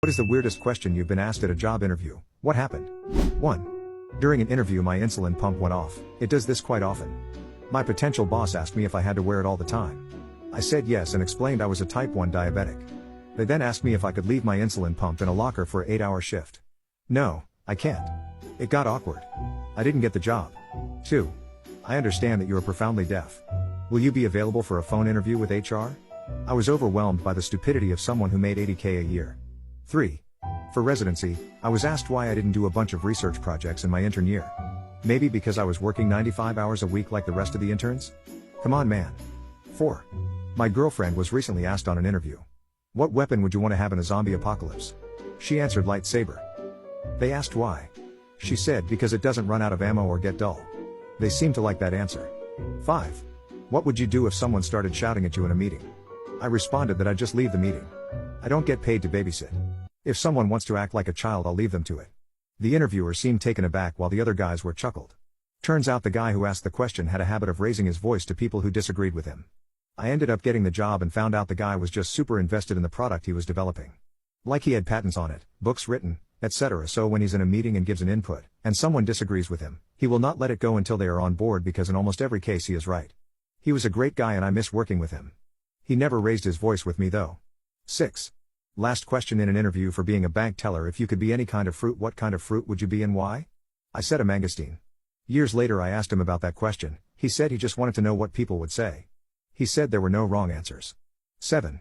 What is the weirdest question you've been asked at a job interview? What happened? 1. During an interview my insulin pump went off. It does this quite often. My potential boss asked me if I had to wear it all the time. I said yes and explained I was a type 1 diabetic. They then asked me if I could leave my insulin pump in a locker for an 8-hour shift. No, I can't. It got awkward. I didn't get the job. 2. I understand that you are profoundly deaf. Will you be available for a phone interview with HR? I was overwhelmed by the stupidity of someone who made $80K a year. 3. For residency, I was asked why I didn't do a bunch of research projects in my intern year. Maybe because I was working 95 hours a week like the rest of the interns? Come on, man. 4. My girlfriend was recently asked on an interview, what weapon would you want to have in a zombie apocalypse? She answered lightsaber. They asked why. She said because it doesn't run out of ammo or get dull. They seemed to like that answer. 5. What would you do if someone started shouting at you in a meeting? I responded that I'd just leave the meeting. I don't get paid to babysit. If someone wants to act like a child, I'll leave them to it. The interviewer seemed taken aback while the other guys were chuckled. Turns out the guy who asked the question had a habit of raising his voice to people who disagreed with him. I ended up getting the job and found out the guy was just super invested in the product he was developing. Like he had patents on it, books written, etc. So when he's in a meeting and gives an input, and someone disagrees with him, he will not let it go until they are on board because in almost every case he is right. He was a great guy and I miss working with him. He never raised his voice with me though. 6. Last question in an interview for being a bank teller: if you could be any kind of fruit, what kind of fruit would you be and why? I said a mangosteen. Years later I asked him about that question. He said he just wanted to know what people would say. He said there were no wrong answers. 7.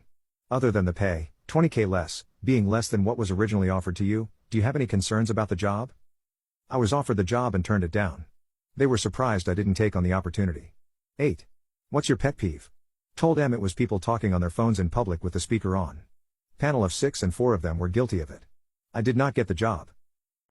Other than the pay, 20K less, being less than what was originally offered to you, do you have any concerns about the job? I was offered the job and turned it down. They were surprised I didn't take on the opportunity. 8. What's your pet peeve? Told them it was people talking on their phones in public with the speaker on. Panel of 6 and 4 of them were guilty of it. I did not get the job.